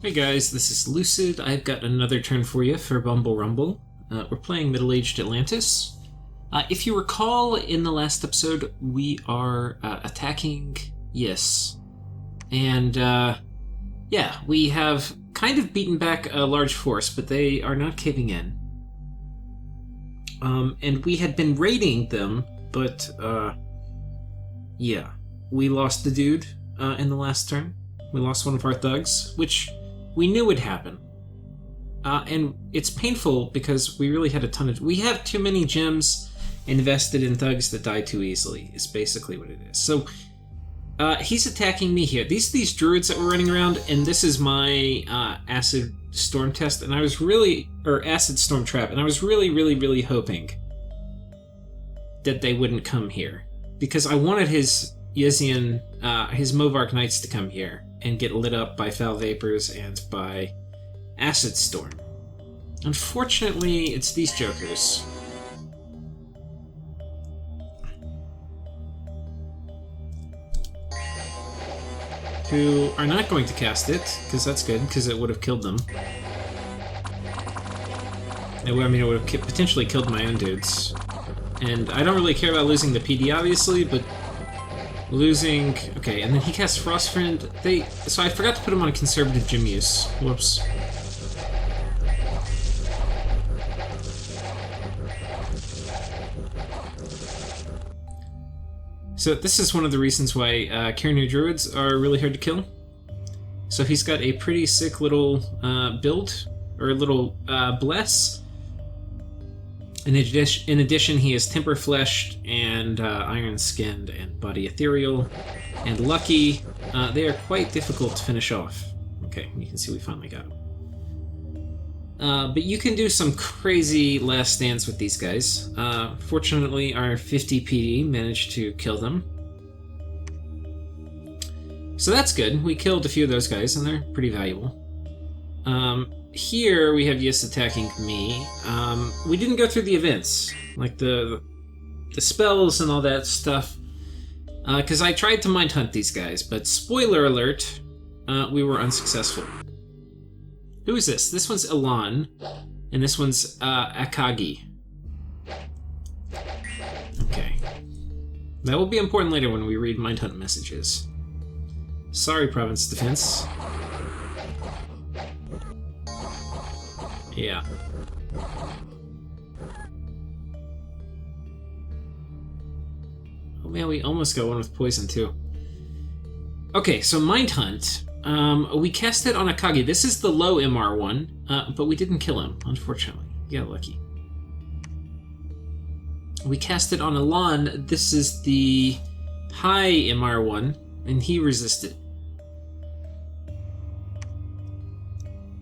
Hey guys, this is Lucid. I've got another turn for you for Bumble Rumble. We're playing Middle-Aged Atlantis. If you recall, in the last episode, we are attacking Yis. And, yeah, we have kind of beaten back a large force, but they are not caving in. And we had been raiding them, but, yeah. We lost the dude in the last turn. We lost one of our thugs, which we knew would happen. And it's painful because we really had a ton of... We have too many gems invested in thugs that die too easily, is basically what it is. So, he's attacking me here. These druids that were running around, and this is my acid storm test, and I was really... Or acid storm trap, and I was really hoping that they wouldn't come here. Because I wanted his Yzian, his Movark Knights to come here and get lit up by foul vapors and by acid storm. Unfortunately, it's these jokers. Who are not going to cast it, because that's good, because it would have killed them. I mean, it would have potentially killed my own dudes. And I don't really care about losing the PD, obviously, but losing... Okay, and then he casts Frostfriend. So I forgot to put him on conservative gem use. Whoops. So this is one of the reasons why Kirinu Druids are really hard to kill. So he's got a pretty sick little build, or a little bless. In addition, he is Temper-Fleshed and Iron-Skinned and Body Ethereal and Lucky. They are quite difficult to finish off. Okay, you can see we finally got him. But you can do some crazy last stands with these guys. Fortunately, our 50 PD managed to kill them. So that's good. We killed a few of those guys, and they're pretty valuable. Here we have Yis attacking me. We didn't go through the events, like the spells and all that stuff, because I tried to mind hunt these guys, but spoiler alert, we were unsuccessful. Who is this? This one's Elan, and this one's Akagi. Okay. That will be important later when we read mind hunt messages. Sorry, Province Defense. Yeah. Oh man, we almost got one with poison too. Okay, so Mind Hunt. We cast it on Akagi. This is the low MR one, but we didn't kill him, unfortunately. You got lucky. We cast it on Elan. This is the high MR one, and he resisted.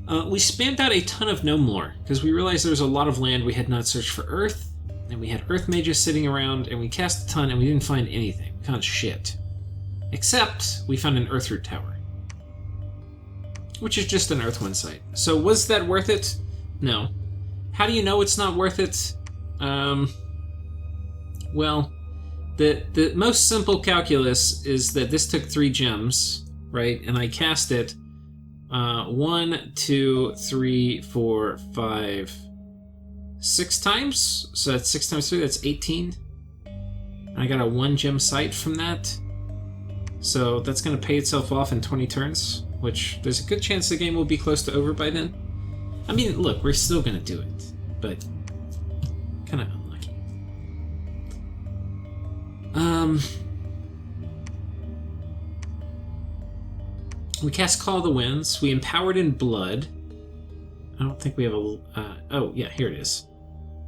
We spammed out a ton of gnome lore, because we realized there was a lot of land we had not searched for Earth, and we had Earth mages sitting around, and we cast a ton, and we didn't find anything. We found shit. Except, we found an Earthroot Tower. Which is just an Earthwind site. So was that worth it? No. How do you know it's not worth it? Well, the most simple calculus is that this took 3 gems, right? And I cast it 1, 2, 3, 4, 5, 6 times. So that's 6 times 3, that's 18. I got a 1 gem site from that. So that's going to pay itself off in 20 turns, which there's a good chance the game will be close to over by then. I mean, look, we're still going to do it, but kind of unlucky. We cast Call of the Winds. We empowered in Blood. I don't think we have a... oh, yeah, here it is.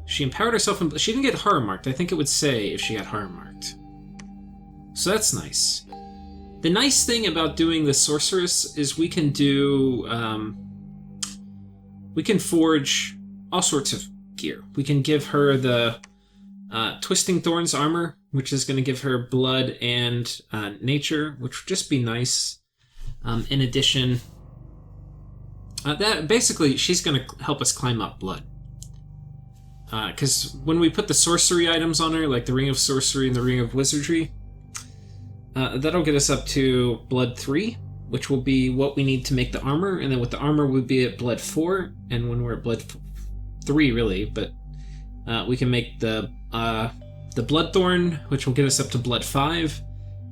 She empowered herself in... She didn't get Horror Marked. I think it would say if she got Horror Marked. So that's nice. The nice thing about doing the Sorceress is we can do... we can forge all sorts of gear. We can give her the Twisting Thorns armor, which is going to give her Blood and Nature, which would just be nice. In addition, that basically she's going to help us climb up Blood. Because when we put the sorcery items on her, like the Ring of Sorcery and the Ring of Wizardry, that'll get us up to Blood 3, which will be what we need to make the armor, and then with the armor we'll be at blood 4, and when we're at blood 3 really, but we can make the Bloodthorn, which will get us up to blood 5,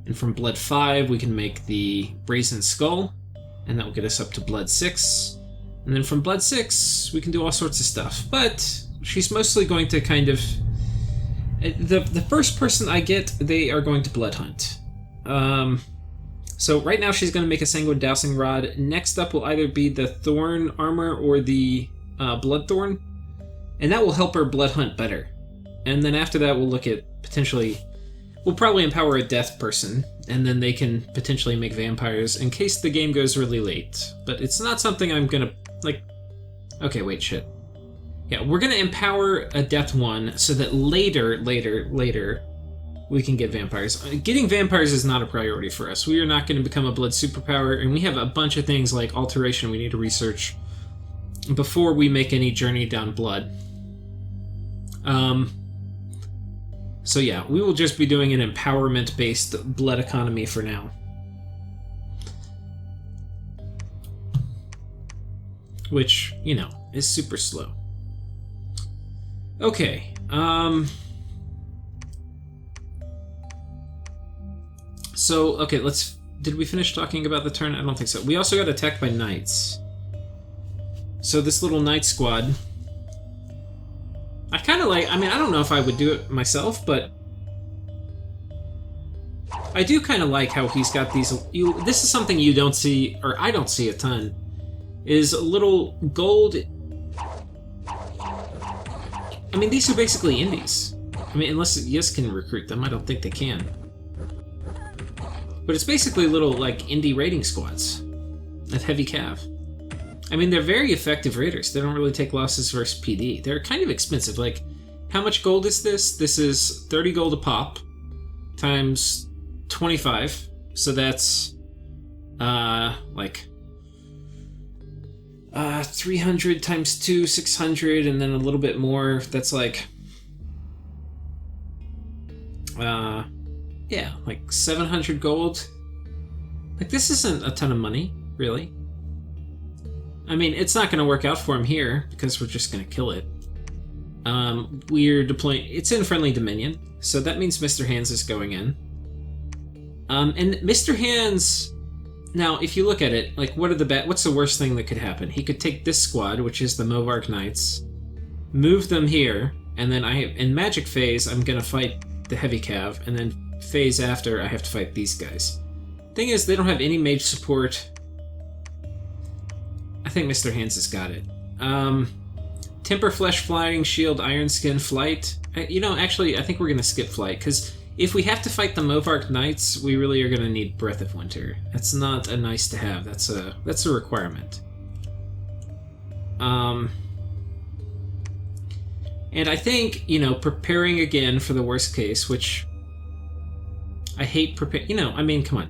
and from blood 5 we can make the Brazen Skull, and that will get us up to blood 6, and then from blood 6 we can do all sorts of stuff, but she's mostly going to kind of... The first person I get, they are going to blood hunt. So right now she's going to make a Sanguine Dowsing Rod. Next up will either be the Thorn Armor or the Bloodthorn, and that will help her blood hunt better. And then after that we'll look at potentially... We'll probably empower a Death person, and then they can potentially make vampires in case the game goes really late. But it's not something I'm going to... Okay, wait, shit. Yeah, we're going to empower a Death one so that later, we can get vampires. Getting vampires is not a priority for us. We are not going to become a blood superpower, and we have a bunch of things like alteration we need to research before we make any journey down blood. So yeah, we will just be doing an empowerment-based blood economy for now. Which, you know, is super slow. Okay, So, okay, let's... Did we finish talking about the turn? I don't think so. We also got attacked by knights. So this little knight squad... I kind of like... I mean, I don't know if I would do it myself, but... I do kind of like how he's got these... This is something you don't see, or I don't see a ton, is a little gold... I mean, these are basically indies. I mean, unless Yes can recruit them, I don't think they can. But it's basically little, like, indie raiding squads at heavy cav. I mean, they're very effective raiders. They don't really take losses versus PD. They're kind of expensive. Like, how much gold is this? This is 30 gold a pop times 25. So that's, 300 times 2, 600, and then a little bit more. That's like, yeah, like 700 gold. Like, this isn't a ton of money, really. I mean, it's not going to work out for him here, because we're just going to kill it. We're deploying... It's in friendly dominion, so that means Mr. Hands is going in. And Mr. Hands... Now, if you look at it, like, what's the worst thing that could happen? He could take this squad, which is the Movark Knights, move them here, and then in Magic Phase, I'm going to fight the Heavy Cav, and then phase after, I have to fight these guys. Thing is, they don't have any mage support. I think Mr. Hands has got it. Temper Flesh, Flying Shield, Iron Skin, Flight. Actually, I think we're going to skip Flight, because if we have to fight the Movark Knights, we really are going to need Breath of Winter. That's not a nice to have. That's a requirement. And I think, preparing again for the worst case, which I hate prepare. I mean, come on.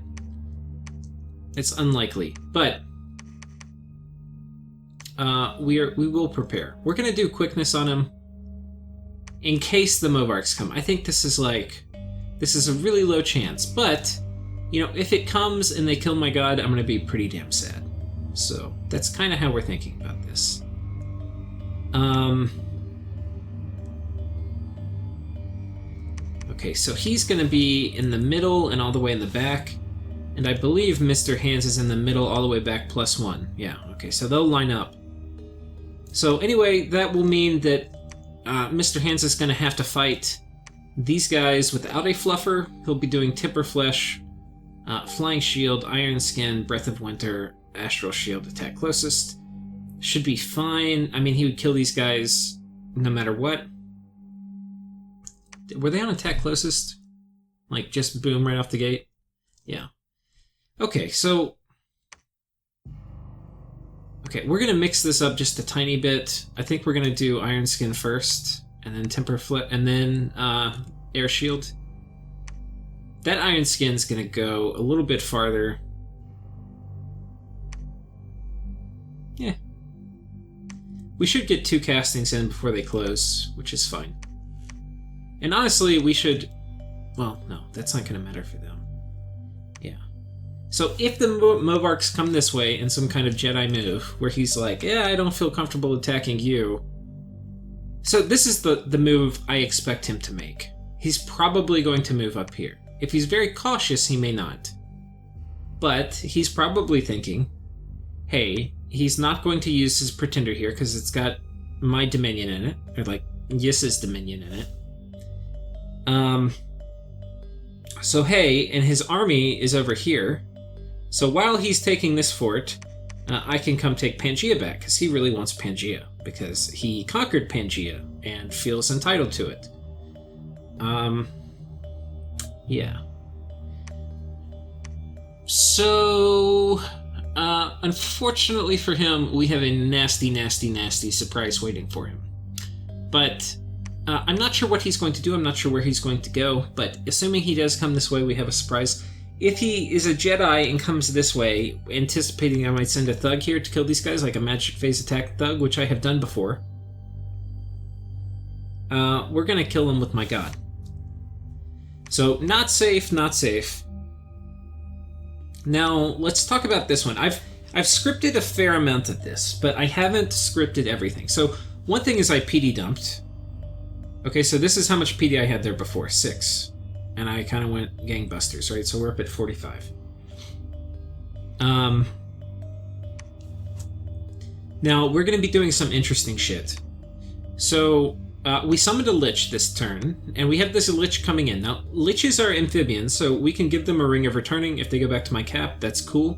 It's unlikely, but we will prepare. We're going to do quickness on him in case the Movarks come. I think this is a really low chance, but, if it comes and they kill my god, I'm going to be pretty damn sad. So, that's kind of how we're thinking about this. Okay, so he's going to be in the middle and all the way in the back, and I believe Mr. Hands is in the middle all the way back +1. Yeah, okay, so they'll line up. So anyway, that will mean that Mr. Hands is going to have to fight these guys without a fluffer. He'll be doing Temper Flesh, Flying Shield, Iron Skin, Breath of Winter, Astral Shield, attack closest. Should be fine. I mean, he would kill these guys no matter what. Were they on attack closest? Like, just boom right off the gate? Yeah. Okay, so... Okay, we're going to mix this up just a tiny bit. I think we're going to do Iron Skin first, and then Temper Flesh, and then Air Shield. That Iron Skin's going to go a little bit farther. Yeah. We should get 2 castings in before they close, which is fine. And honestly, we should... Well, no, that's not going to matter for them. Yeah. So if the Movarks come this way in some kind of Jedi move, where he's like, yeah, I don't feel comfortable attacking you. So this is the move I expect him to make. He's probably going to move up here. If he's very cautious, he may not. But he's probably thinking, hey, he's not going to use his Pretender here because it's got my Dominion in it, or like Yis's Dominion in it. So hey, and his army is over here. So while he's taking this fort, I can come take Pangaea back, because he really wants Pangaea, because he conquered Pangaea and feels entitled to it. Yeah. So, unfortunately for him, we have a nasty, nasty, nasty surprise waiting for him. But I'm not sure what he's going to do. I'm not sure where he's going to go. But assuming he does come this way, we have a surprise. If he is a Jedi and comes this way, anticipating I might send a thug here to kill these guys, like a magic phase attack thug, which I have done before, we're going to kill him with my god. So, not safe, not safe. Now, let's talk about this one. I've scripted a fair amount of this, but I haven't scripted everything. So, one thing is I PD dumped. Okay, so this is how much PD I had there before, 6. And I kind of went gangbusters, right? So we're up at 45. Now, we're going to be doing some interesting shit. So, we summoned a Lich this turn, and we have this Lich coming in. Now, Liches are amphibians, so we can give them a Ring of Returning if they go back to my cap. That's cool.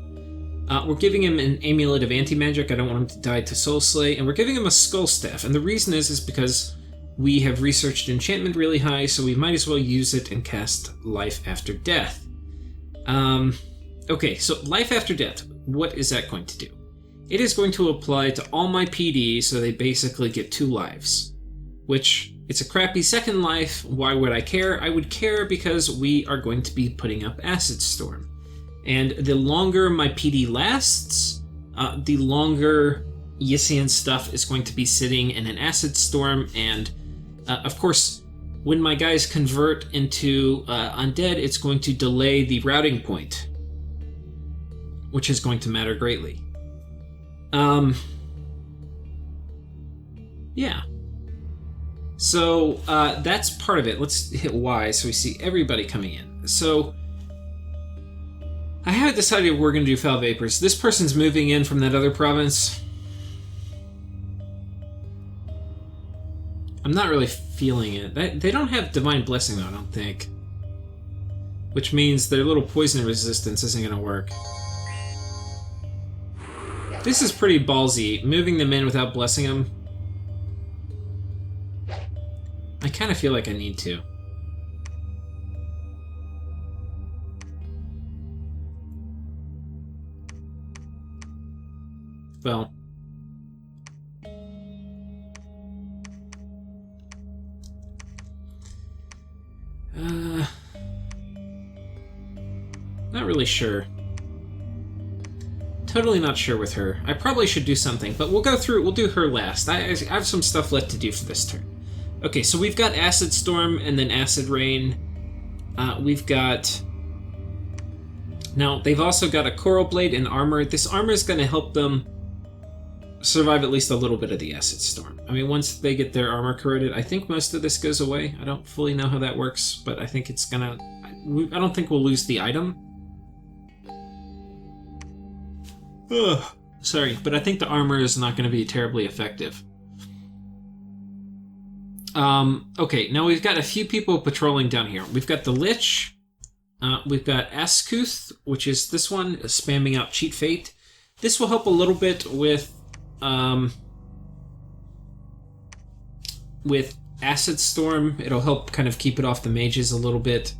We're giving him an Amulet of Anti-Magic. I don't want him to die to Soul Slay. And we're giving him a Skull Staff. And the reason is because we have researched enchantment really high, so we might as well use it and cast Life After Death. Okay, so Life After Death, what is that going to do? It is going to apply to all my PD, so they basically get 2 lives. Which, it's a crappy second life. Why would I care? I would care because we are going to be putting up Acid Storm. And the longer my PD lasts, the longer Yissian stuff is going to be sitting in an Acid Storm, and of course, when my guys convert into undead, it's going to delay the routing point, which is going to matter greatly. Yeah. So that's part of it. Let's hit Y so we see everybody coming in. So I haven't decided if we're going to do Foul Vapors. This person's moving in from that other province. I'm not really feeling it. They don't have Divine Blessing, though, I don't think. Which means their little poison resistance isn't going to work. This is pretty ballsy, moving them in without blessing them. I kind of feel like I need to. Well... not really sure. Totally not sure with her. I probably should do something, but we'll go through it. We'll do her last. I have some stuff left to do for this turn. Okay, so we've got Acid Storm and then Acid Rain. We've got... Now, they've also got a Coral Blade and armor. This armor is going to help them survive at least a little bit of the Acid Storm. I mean, once they get their armor corroded, I think most of this goes away. I don't fully know how that works, but I think it's gonna... I don't think we'll lose the item. Ugh. Sorry, but I think the armor is not going to be terribly effective. Okay, now we've got a few people patrolling down here. We've got the Lich. We've got Askuth, which is this one, spamming out Cheat Fate. This will help a little bit with Acid Storm. It'll help kind of keep it off the mages a little bit.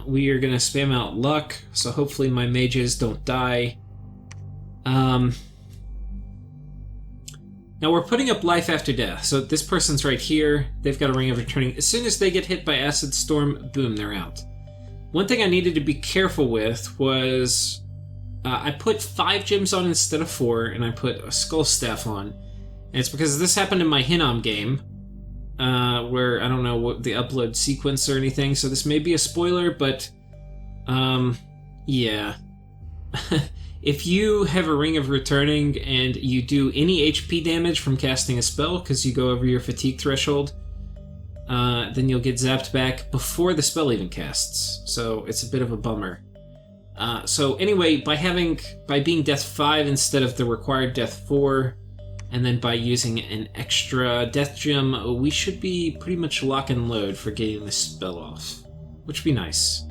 We are going to spam out Luck, so hopefully my mages don't die. Now we're putting up Life After Death. So this person's right here. They've got a Ring of Returning. As soon as they get hit by Acid Storm, boom, they're out. One thing I needed to be careful with was I put 5 gems on instead of 4, and I put a Skull Staff on. And it's because this happened in my Hinnom game, where I don't know what the upload sequence or anything, so this may be a spoiler, but yeah. if you have a Ring of Returning and you do any HP damage from casting a spell because you go over your fatigue threshold, then you'll get zapped back before the spell even casts. So it's a bit of a bummer. So anyway, by being Death 5 instead of the required Death 4, and then by using an extra Death Gem, we should be pretty much lock and load for getting this spell off, which would be nice.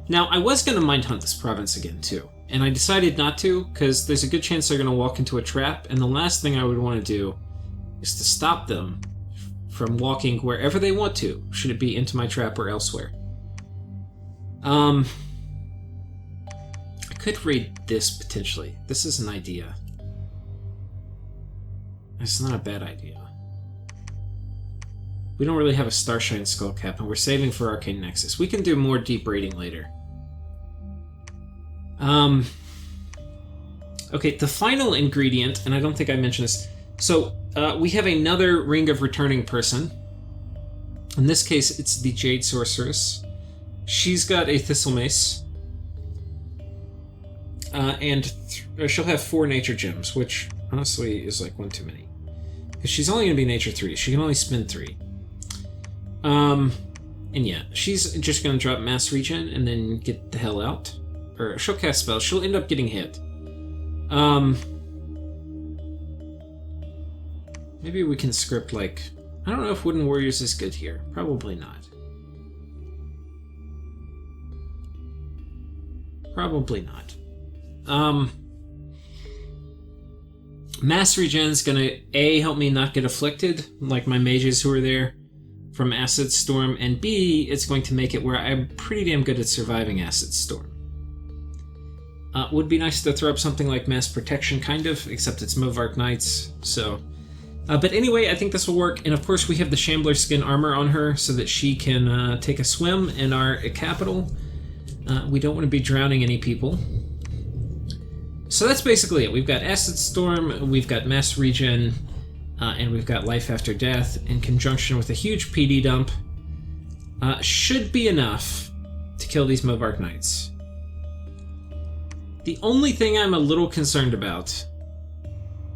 Now, I was going to Mind Hunt this province again, too, and I decided not to, because there's a good chance they're going to walk into a trap, and the last thing I would want to do is to stop them from walking wherever they want to, should it be into my trap or elsewhere. I could raid this, potentially. This is an idea. It's not a bad idea. We don't really have a Starshine Skullcap, and we're saving for Arcane Nexus. We can do more deep raiding later. Okay, the final ingredient, and I don't think I mentioned this. So, we have another Ring of Returning person. In this case, it's the Jade Sorceress. She's got a Thistle Mace. And she'll have 4 Nature Gems, which honestly is like one too many. Because she's only going to be Nature 3. She can only spend 3. And yeah, she's just going to drop Mass Regen and then get the hell out. Or she'll cast spells. She'll end up getting hit. Maybe we can script like... I don't know if Wooden Warriors is good here. Probably not. Probably not. Mass Regen's gonna A, help me not get afflicted, like my mages who are there from Acid Storm, and B, it's going to make it where I'm pretty damn good at surviving Acid Storm. Would be nice to throw up something like Mass Protection, kind of, except it's Movark Knights, so... but anyway, I think this will work, and of course we have the Shambler Skin armor on her so that she can take a swim in our capital. We don't want to be drowning any people. So that's basically it. We've got Acid Storm, we've got Mass Regen, and we've got Life After Death in conjunction with a huge PD dump. Should be enough to kill these Movark Knights. The only thing I'm a little concerned about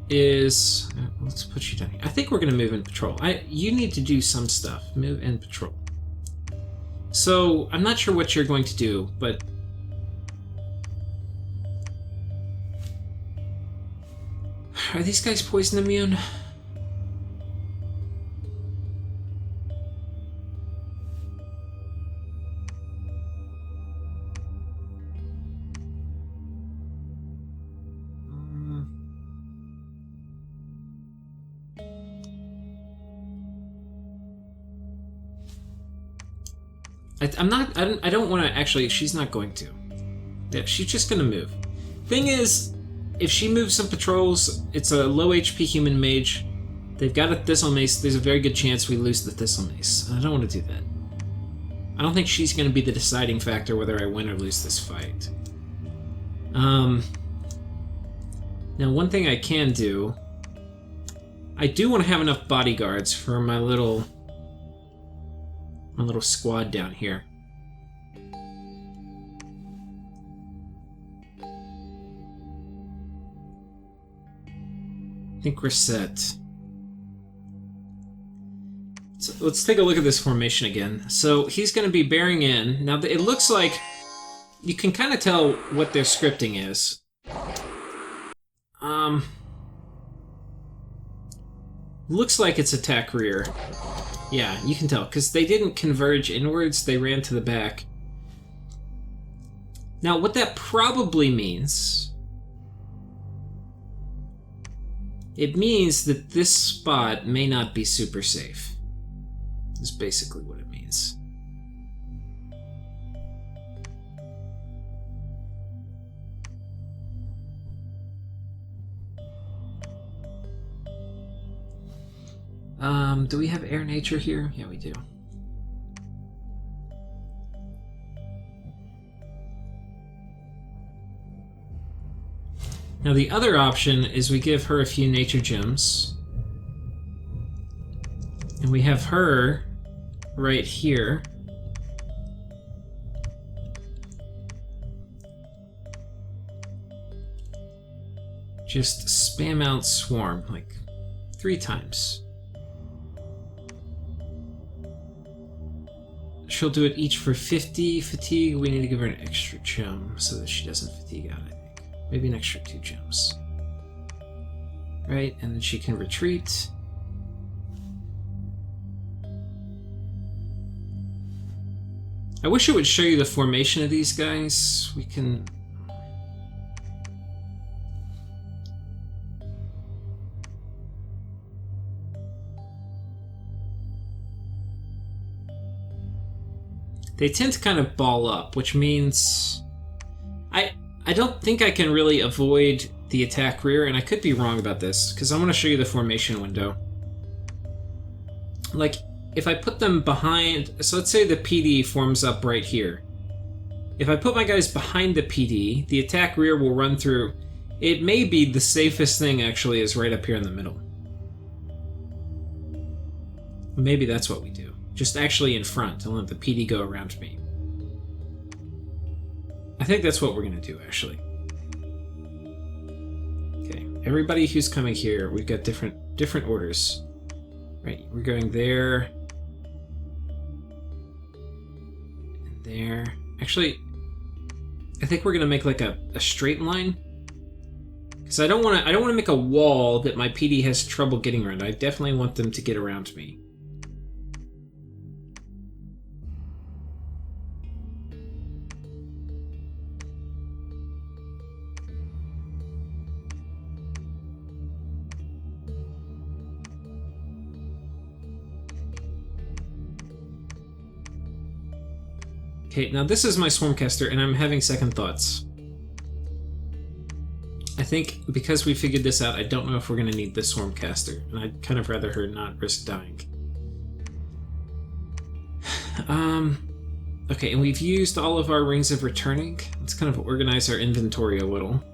is... let's put you down here. I think we're going to move in patrol. You need to do some stuff. Move in patrol. So, I'm not sure what you're going to do, but... Are these guys poison immune? I don't want to actually. She's not going to. Yeah, she's just going to move. Thing is, if she moves some patrols, it's a low HP human mage. They've got a Thistle Mace. There's a very good chance we lose the Thistle Mace. I don't want to do that. I don't think she's going to be the deciding factor whether I win or lose this fight. Now, one thing I can do... I do want to have enough bodyguards for my little squad down here. I think we're set. So let's take a look at this formation again. So he's going to be bearing in. Now it looks like you can kind of tell what their scripting is. Looks like it's attack rear. Yeah, you can tell, because they didn't converge inwards, they ran to the back. Now, what that probably means... It means that this spot may not be super safe. That's basically what it means. Do we have air nature here? Yeah, we do. Now the other option is we give her a few nature gems. And we have her right here. just spam out Swarm, like, 3 times. She'll do it each for 50 fatigue. We need to give her an extra gem so that she doesn't fatigue out, I think. Maybe an extra 2 gems. Right, and then she can retreat. I wish it would show you the formation of these guys. We can... They tend to kind of ball up, which means... I don't think I can really avoid the attack rear, and I could be wrong about this, because I want to show you the formation window. Like, if I put them behind... So let's say the PD forms up right here. If I put my guys behind the PD, the attack rear will run through. It may be the safest thing, actually, is right up here in the middle. Maybe that's what we do. Just actually in front, and let the PD go around me. I think that's what we're going to do, actually. Okay, everybody who's coming here, we've got different orders. Right, we're going there. And there. Actually, I think we're going to make like a straight line. Because I don't want to make a wall that my PD has trouble getting around. I definitely want them to get around me. Okay, now this is my Swarmcaster, and I'm having second thoughts. I think because we figured this out, I don't know if we're going to need this Swarmcaster, and I'd kind of rather her not risk dying. Okay, and we've used all of our Rings of Returning. Let's kind of organize our inventory a little.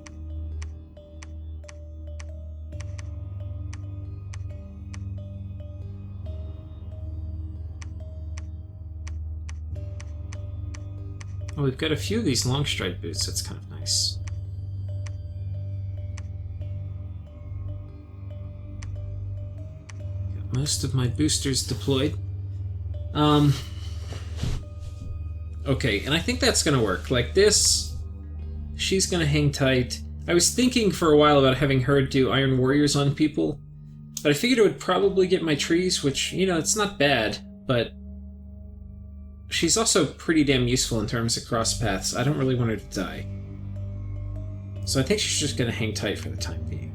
Oh, we've got a few of these long stride boots. That's kind of nice. Got most of my boosters deployed. Okay, and I think that's gonna work. Like this, she's gonna hang tight. I was thinking for a while about having her do Iron Warriors on people, but I figured it would probably get my trees, which, you know, it's not bad, but she's also pretty damn useful in terms of cross paths. I don't really want her to die. So I think she's just going to hang tight for the time being.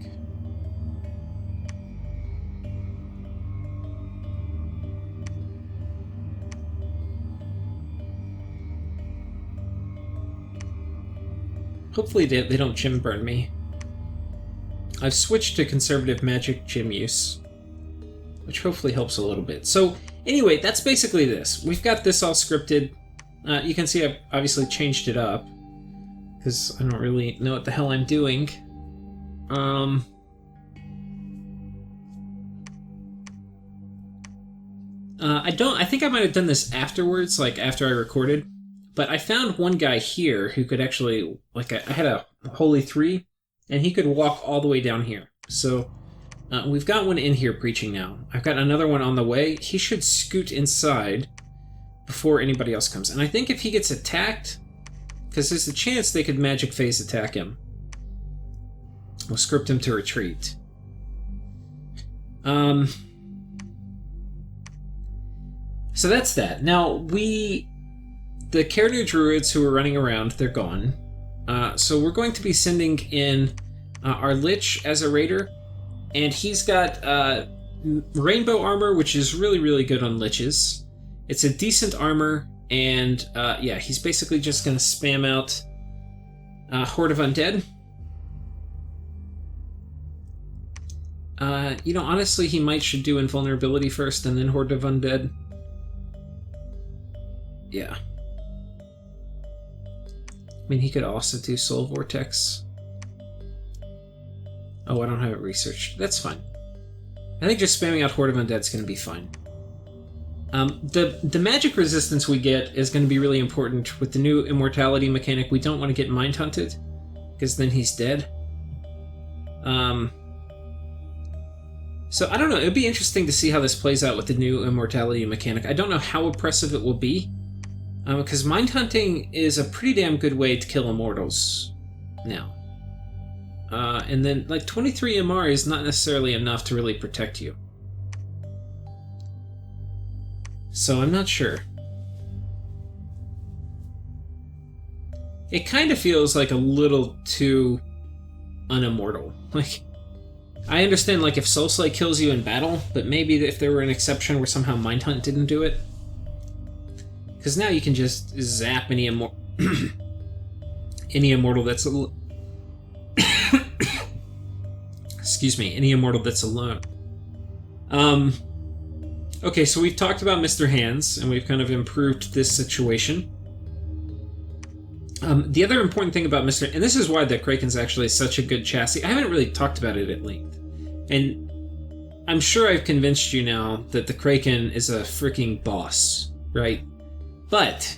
Hopefully they don't gym burn me. I've switched to conservative magic gym use, which hopefully helps a little bit. So anyway, that's basically this. We've got this all scripted. You can see I've obviously changed it up because I don't really know what the hell I'm doing. I think I might have done this afterwards, like after I recorded. But I found one guy here who could actually, like, I had a Holy 3, and he could walk all the way down here. So we've got one in here preaching now. I've got another one on the way. He should scoot inside before anybody else comes. And I think if he gets attacked, because there's a chance they could magic phase attack him, we'll script him to retreat. So that's that. Now, the Carnu Druids who are running around, they're gone. So we're going to be sending in our Lich as a raider. And he's got rainbow armor, which is really, really good on Liches. It's a decent armor, and yeah, he's basically just going to spam out Horde of Undead. You know, honestly, he should do Invulnerability first, and then Horde of Undead. Yeah. I mean, he could also do Soul Vortex. Oh, I don't have it researched. That's fine. I think just spamming out Horde of Undead is going to be fine. The magic resistance we get is going to be really important with the new immortality mechanic. We don't want to get mind hunted, because then he's dead. So I don't know. It'd be interesting to see how this plays out with the new immortality mechanic. I don't know how oppressive it will be, because mind hunting is a pretty damn good way to kill immortals now. And then, like, 23 MR is not necessarily enough to really protect you. So I'm not sure. It kind of feels like a little too unimmortal. Like, I understand, like, if Soulslay kills you in battle, but maybe if there were an exception where somehow Mind Hunt didn't do it. Because now you can just zap any any immortal that's excuse me, any immortal that's alone. Okay, so we've talked about Mr. Hands, and we've kind of improved this situation. The other important thing about Mr. And this is why the Kraken's actually such a good chassis. I haven't really talked about it at length. And I'm sure I've convinced you now that the Kraken is a freaking boss, right? But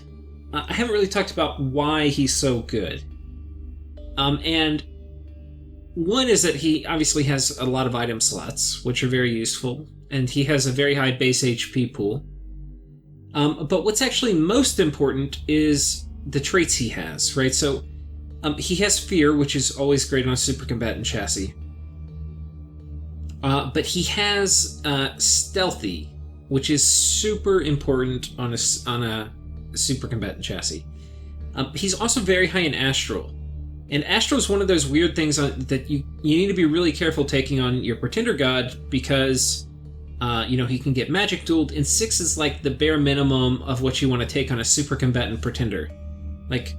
I haven't really talked about why he's so good. And one is that he obviously has a lot of item slots, which are very useful, and he has a very high base HP pool. But what's actually most important is the traits he has, right? So he has Fear, which is always great on a super combatant chassis. But he has Stealthy, which is super important on a super combatant chassis. He's also very high in Astral. And Astral is one of those weird things that you need to be really careful taking on your Pretender God, because he can get magic dueled, and 6 is like the bare minimum of what you want to take on a super combatant Pretender. Like,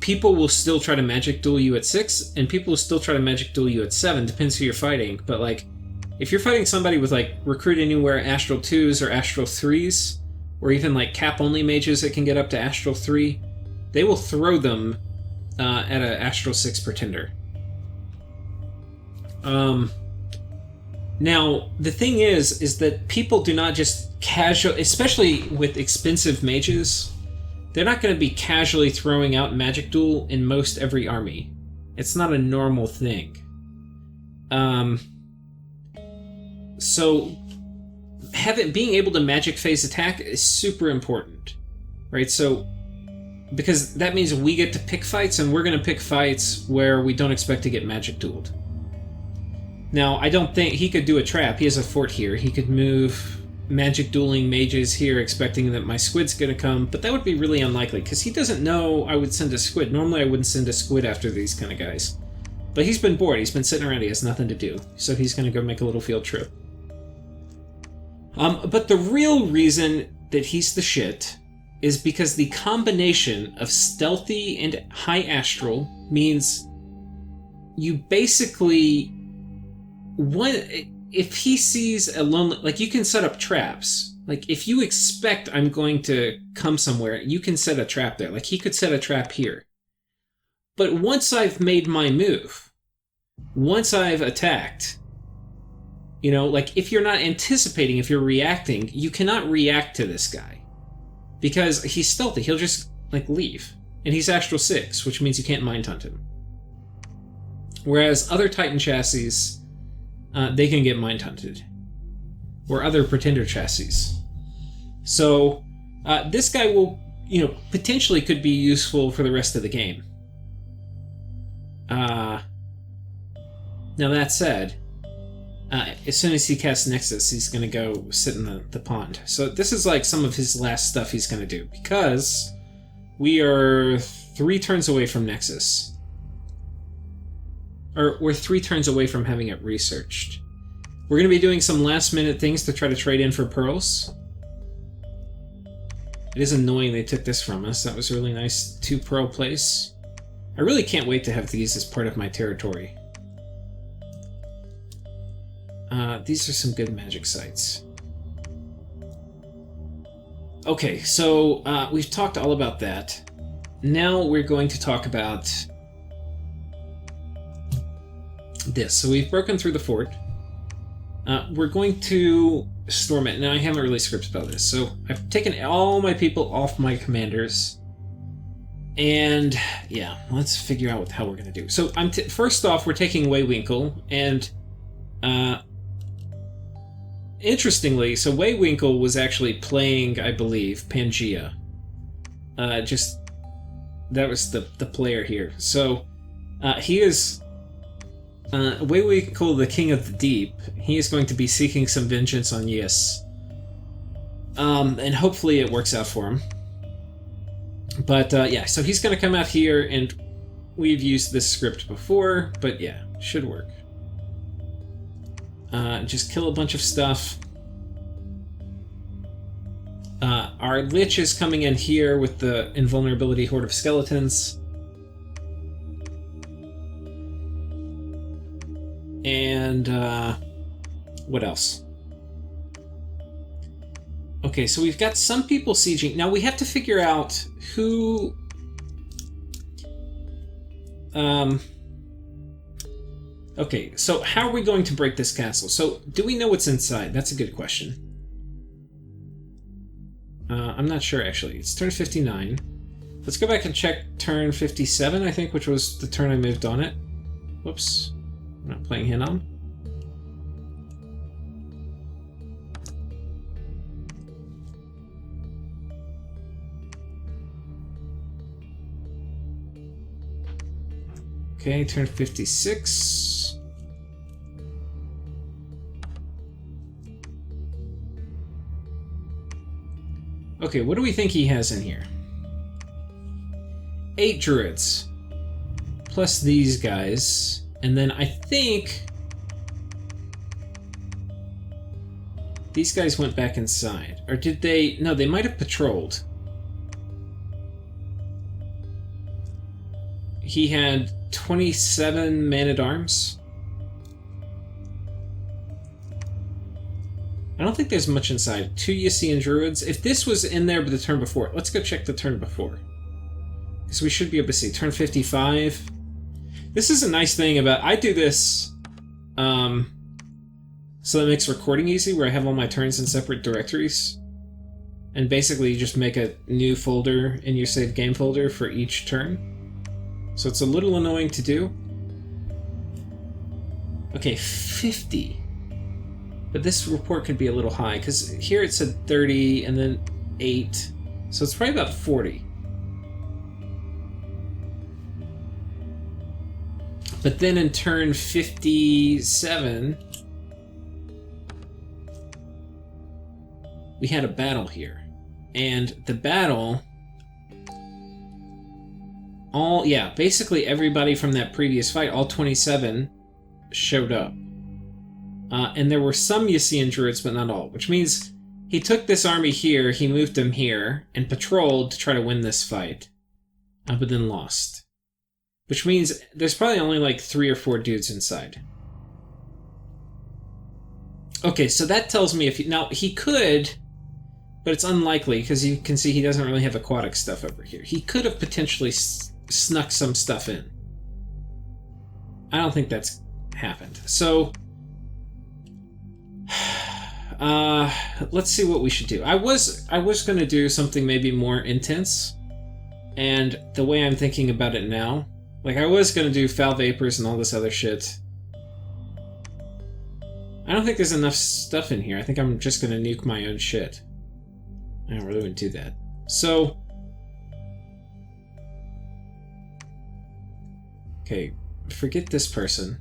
people will still try to magic duel you at 6, and people will still try to magic duel you at 7, depends who you're fighting. But, like, if you're fighting somebody with, like, Recruit Anywhere Astral 2s or Astral 3s, or even, like, cap-only mages that can get up to Astral 3, they will throw them at an Astral 6 Pretender. Now, the thing is that people do not just casual, especially with expensive mages, they're not going to be casually throwing out Magic Duel in most every army. It's not a normal thing. So, being able to Magic Phase attack is super important, right? So, because that means we get to pick fights, and we're going to pick fights where we don't expect to get Magic Dueled. Now, I don't think he could do a trap. He has a fort here. He could move magic dueling mages here, expecting that my squid's going to come, but that would be really unlikely, because he doesn't know I would send a squid. Normally, I wouldn't send a squid after these kind of guys. But he's been bored. He's been sitting around. He has nothing to do. So he's going to go make a little field trip. But the real reason that he's the shit is because the combination of stealthy and high astral means you basically... if he sees a lonely... Like, you can set up traps. Like, if you expect I'm going to come somewhere, you can set a trap there. Like, he could set a trap here. But once I've made my move, once I've attacked, like, if you're not anticipating, if you're reacting, you cannot react to this guy. Because he's stealthy. He'll just, like, leave. And he's Astral 6, which means you can't Mind Hunt him. Whereas other Titan chassis... they can get Mind Hunted. Or other Pretender chassis. So, this guy will, potentially could be useful for the rest of the game. Now that said, as soon as he casts Nexus, he's going to go sit in the pond. So this is like some of his last stuff he's going to do, because we are 3 turns away from Nexus. Or we're 3 turns away from having it researched. We're going to be doing some last-minute things to try to trade in for pearls. It is annoying they took this from us. That was a really nice 2 pearl place. I really can't wait to have these as part of my territory. These are some good magic sites. Okay, so we've talked all about that. Now we're going to talk about this. So we've broken through the fort. We're going to storm it. Now, I haven't really scripted about this, so I've taken all my people off my commanders. And yeah, let's figure out how we're gonna do. So first off, we're taking Waywinkle, and interestingly, so Waywinkle was actually playing, I believe, Pangea. That was the player here. So he is Waywinkle, the King of the Deep. He is going to be seeking some vengeance on Ys. And hopefully it works out for him. But yeah, so he's going to come out here, and we've used this script before, but yeah, should work. Just kill a bunch of stuff. Our Lich is coming in here with the Invulnerability Horde of Skeletons. And what else? Okay, so we've got some people sieging. Now we have to figure out who... Okay, so how are we going to break this castle? So, do we know what's inside? That's a good question. I'm not sure, actually. It's turn 59. Let's go back and check turn 57, I think, which was the turn I moved on it. Whoops. I'm not playing Hinnom. Okay, turn 56. Okay, what do we think he has in here? 8 druids. Plus these guys. And then I think... these guys went back inside. Or did they... no, they might have patrolled. He had 27 man-at-arms. I don't think there's much inside. 2 Ysian druids. If this was in there the turn before, let's go check the turn before. Because we should be able to see. Turn 55. This is a nice thing about... I do this so that makes recording easy, where I have all my turns in separate directories. And basically you just make a new folder in your save game folder for each turn. So it's a little annoying to do. Okay, 50. But this report could be a little high, because here it said 30 and then 8. So it's probably about 40. But then in turn 57, we had a battle here. And the battle... basically everybody from that previous fight, all 27, showed up. And there were some Ysian druids, but not all, which means he took this army here, he moved them here, and patrolled to try to win this fight, but then lost. Which means there's probably only like 3 or 4 dudes inside. Okay, so that tells me if he... now, he could, but it's unlikely, because you can see he doesn't really have aquatic stuff over here. He could have potentially snuck some stuff in. I don't think that's happened. So, let's see what we should do. I was going to do something maybe more intense, and the way I'm thinking about it now, like I was going to do foul vapors and all this other shit. I don't think there's enough stuff in here. I think I'm just going to nuke my own shit. I don't really want to do that. So, okay, forget this person.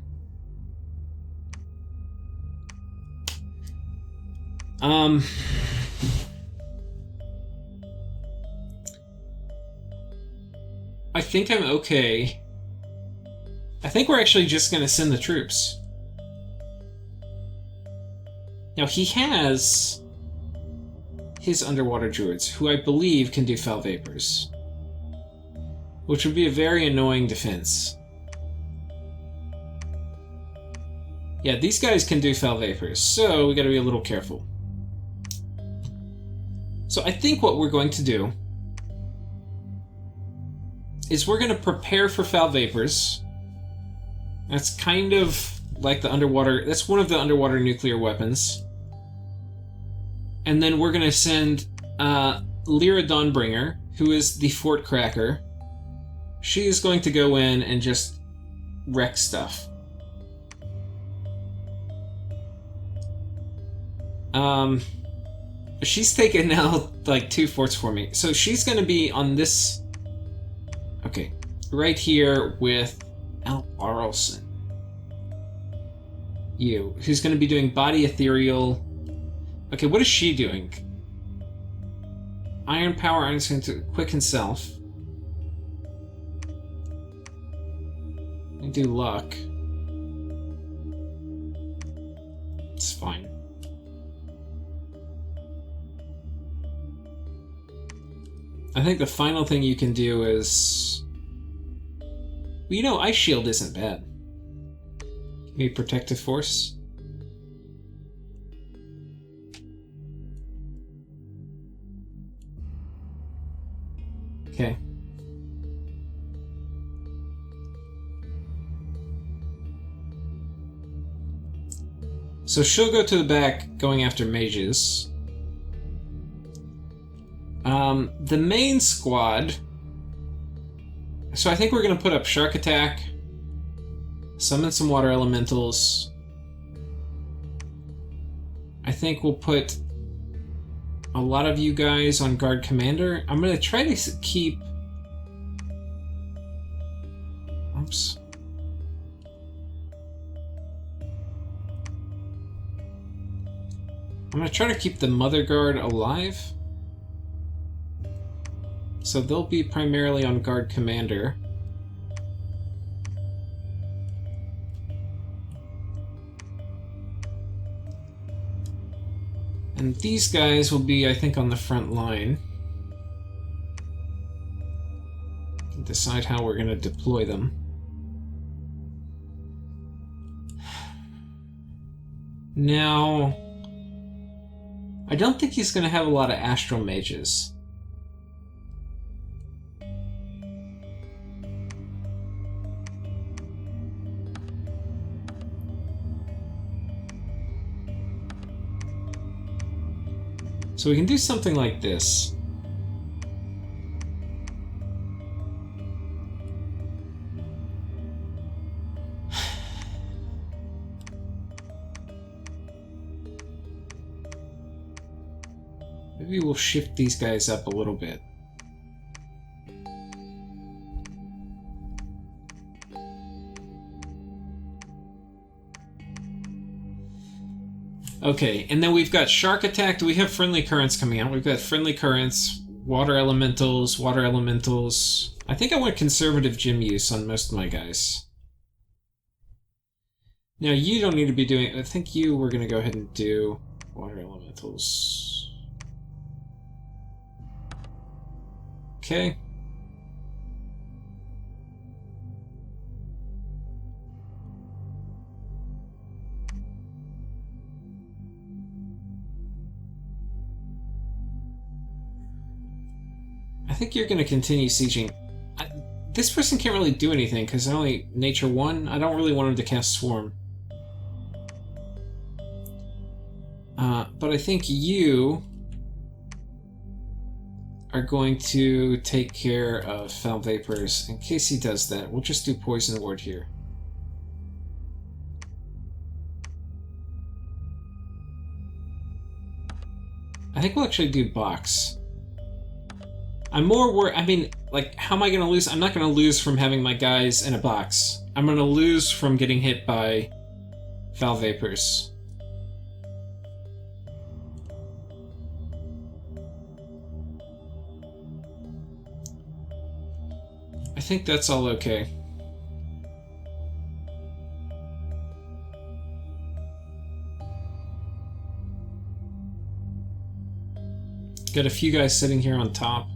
I think I'm okay. I think we're actually just going to send the troops. Now, he has his underwater druids, who I believe can do foul vapors, which would be a very annoying defense. Yeah, these guys can do foul vapors, so we gotta be a little careful. So I think what we're going to do is we're gonna prepare for foul vapors. That's kind of like the underwater... that's one of the underwater nuclear weapons. And then we're gonna send Lyra Dawnbringer, who is the Fort Cracker, She is going to go in and just wreck stuff. She's taken now like 2 forts for me. So she's going to be on this... Okay, right here with Al Arlson. You, who's going to be doing body ethereal. Okay, what is she doing? Iron power, iron strength, quicken self. I do luck. It's fine. I think the final thing you can do is... Well, you know, Ice Shield isn't bad. Maybe Protective Force? Okay. So she'll go to the back, going after mages. The main squad... So I think we're going to put up Shark Attack, summon some water elementals. I think we'll put a lot of you guys on Guard Commander. I'm going to try to keep... Oops. I'm going to try to keep the Mother Guard alive. So they'll be primarily on Guard Commander. And these guys will be, I think, on the front line. Decide how we're going to deploy them. Now, I don't think he's going to have a lot of Astral Mages. So we can do something like this. Maybe we'll shift these guys up a little bit. Okay, and then we've got Shark Attack. Do we have Friendly Currents coming out? We've got Friendly Currents, Water Elementals, Water Elementals. I think I want Conservative Gym use on most of my guys. Now, you don't need to be doing... I think you we're going to go ahead and do Water Elementals. Okay. I think you're going to continue sieging. This person can't really do anything because they're only Nature 1. I don't really want him to cast Swarm. But I think you are going to take care of Foul Vapors. In case he does that, we'll just do Poison Ward here. I think we'll actually do Box. I'm more worried. I mean, like, how am I going to lose? I'm not going to lose from having my guys in a box. I'm going to lose from getting hit by Foul Vapors. I think that's all okay. Got a few guys sitting here on top.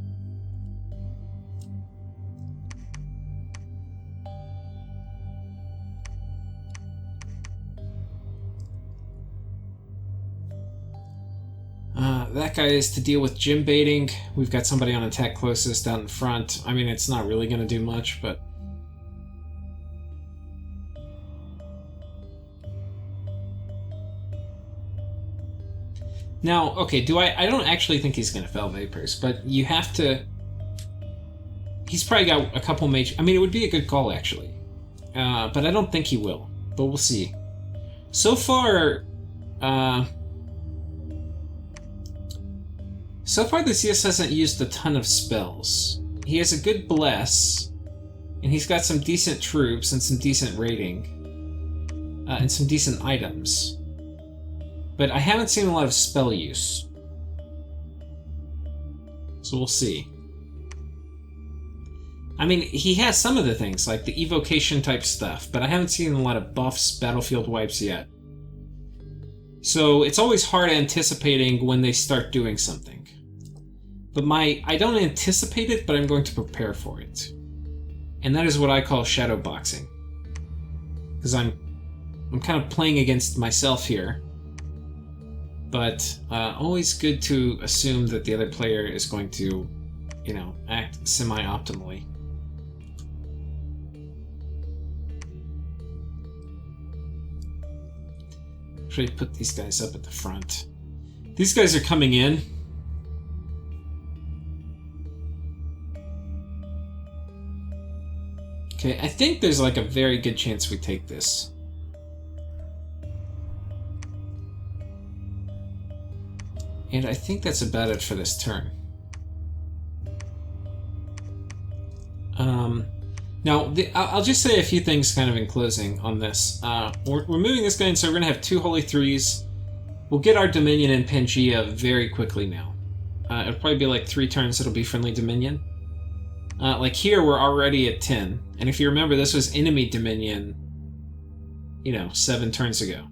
That guy is to deal with gym baiting. We've got somebody on attack closest out in front. I mean, it's not really going to do much, but... Now, okay, I don't actually think he's going to Foul Vapors, but you have to He's probably got a couple mage... I mean, it would be a good call, actually. But I don't think he will. But we'll see. So far... So far, the CS hasn't used a ton of spells. He has a good bless, and he's got some decent troops and some decent rating, and some decent items. But I haven't seen a lot of spell use. So we'll see. I mean, he has some of the things, like the evocation type stuff, but I haven't seen a lot of buffs, battlefield wipes yet. So it's always hard anticipating when they start doing something. But I don't anticipate it, but I'm going to prepare for it. And that is what I call shadow boxing. Because I'm kind of playing against myself here. But always good to assume that the other player is going to, you know, act semi-optimally. Should I put these guys up at the front? These guys are coming in. Okay, I think there's like a very good chance we take this. And I think that's about it for this turn. Now, I'll just say a few things kind of in closing on this. We're moving this guy in, so we're going to have 2 Holy Threes. We'll get our Dominion in Pangea very quickly now. It'll probably be like 3 turns it'll be Friendly Dominion. Like here, we're already at 10. And if you remember, this was enemy Dominion, you know, 7 turns ago.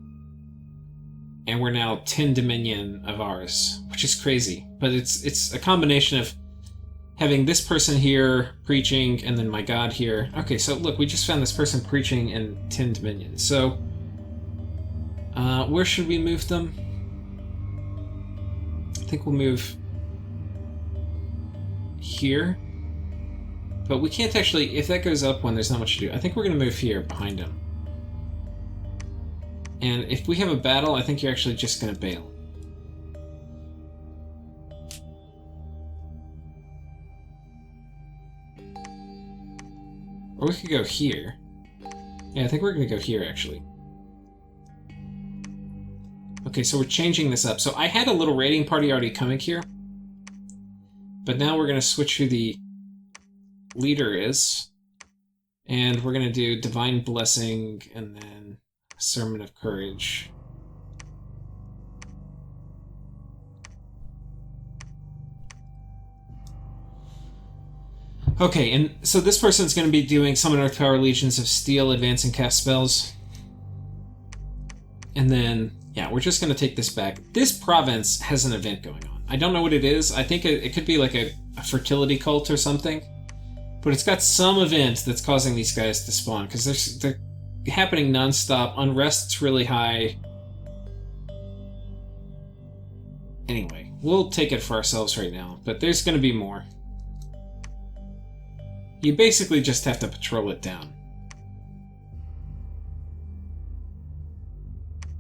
And we're now 10 Dominion of ours, which is crazy. But it's a combination of having this person here preaching and then my god here. Okay, so look, we just found this person preaching in 10 Dominion. So, where should we move them? I think we'll move here. But we can't actually, if that goes up when there's not much to do, I think we're going to move here behind him. And if we have a battle, I think you're actually just going to bail. Or we could go here. Yeah, I think we're going to go here, actually. Okay, so we're changing this up. So I had a little raiding party already coming here. But now we're going to switch who the leader is. And we're going to do Divine Blessing and then Sermon of Courage. Okay, and so this person's going to be doing Summon Earth Power Legions of Steel, advance and cast spells. And then, yeah, we're just going to take this back. This province has an event going on. I don't know what it is. I think it could be like a fertility cult or something. But it's got some event that's causing these guys to spawn, because they're happening non-stop. Unrest's really high. Anyway, we'll take it for ourselves right now, but there's going to be more. You basically just have to patrol it down.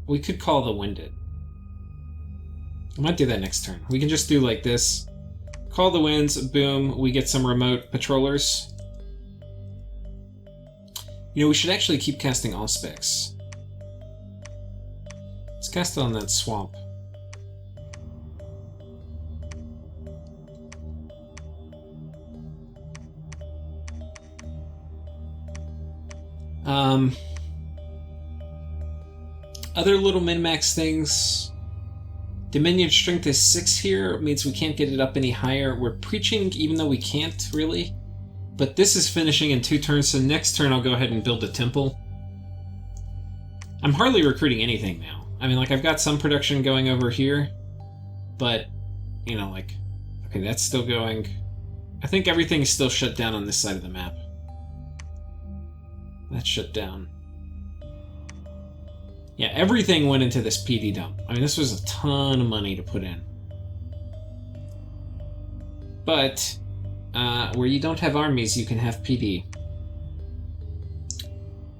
We could call the Winded. I might do that next turn. We can just do like this. Call the winds, boom, we get some remote patrollers. You know, we should actually keep casting Auspex. Let's cast it on that swamp. Other little min-max things. Dominion strength is 6 here, means we can't get it up any higher. We're preaching even though we can't, really. But this is finishing in 2 turns, so next turn I'll go ahead and build a temple. I'm hardly recruiting anything now. I mean, like, I've got some production going over here, but, you know, like, okay, that's still going. I think everything is still shut down on this side of the map. That's shut down. Yeah, everything went into this PD dump. I mean, this was a ton of money to put in. But, where you don't have armies, you can have PD.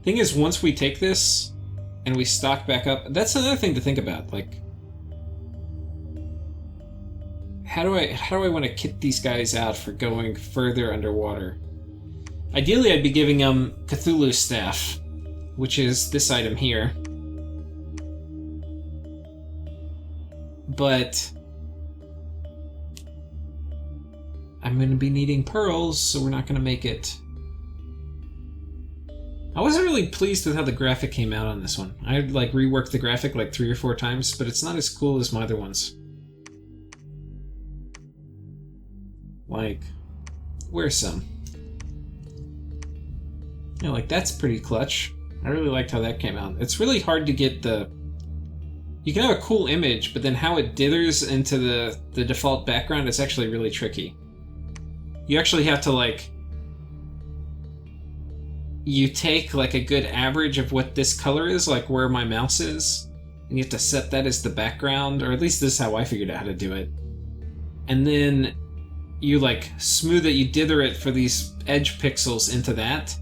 Thing is, once we take this, and we stock back up, that's another thing to think about. Like, how do I want to kit these guys out for going further underwater? Ideally, I'd be giving him Cthulhu's Staff, which is this item here. But I'm going to be needing pearls, so we're not going to make it. I wasn't really pleased with how the graphic came out on this one. I like reworked the graphic like 3 or 4 times, but it's not as cool as my other ones. Like, where's some? You know, like that's pretty clutch. I really liked how that came out. It's really hard to get the... You can have a cool image, but then how it dithers into the default background is actually really tricky. You actually have to like... You take like a good average of what this color is, like where my mouse is, and you have to set that as the background, or at least this is how I figured out how to do it. And then you like smooth it, you dither it for these edge pixels into that,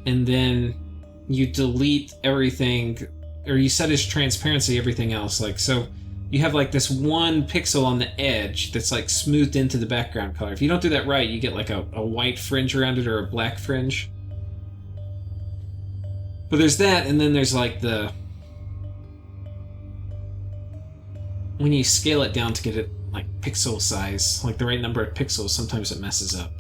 and then you delete everything, or you set as transparency everything else. Like, so you have like this one pixel on the edge that's like smoothed into the background color. If you don't do that right, you get like a white fringe around it or a black fringe. But there's that, and then there's like the... When you scale it down to get it like pixel size, like the right number of pixels, sometimes it messes up.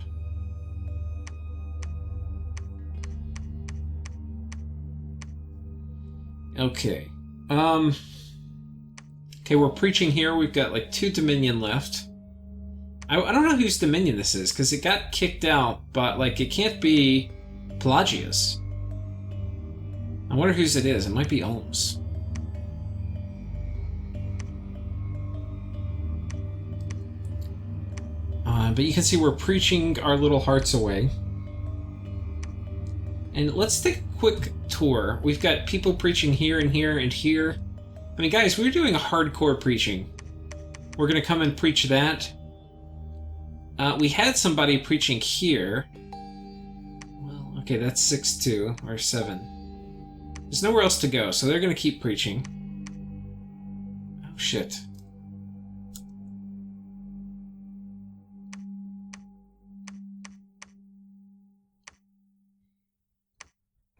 Okay. Okay, we're preaching here. We've got like 2 Dominion left. I don't know whose Dominion this is, because it got kicked out, but like it can't be Pelagia's. I wonder whose it is. It might be Olm's. But you can see we're preaching our little hearts away. And let's take a quick tour. We've got people preaching here and here and here. I mean, guys, we're doing a hardcore preaching. We're going to come and preach that. We had somebody preaching here. Well, okay, that's 6-2 or 7. There's nowhere else to go, so they're going to keep preaching. Oh, shit.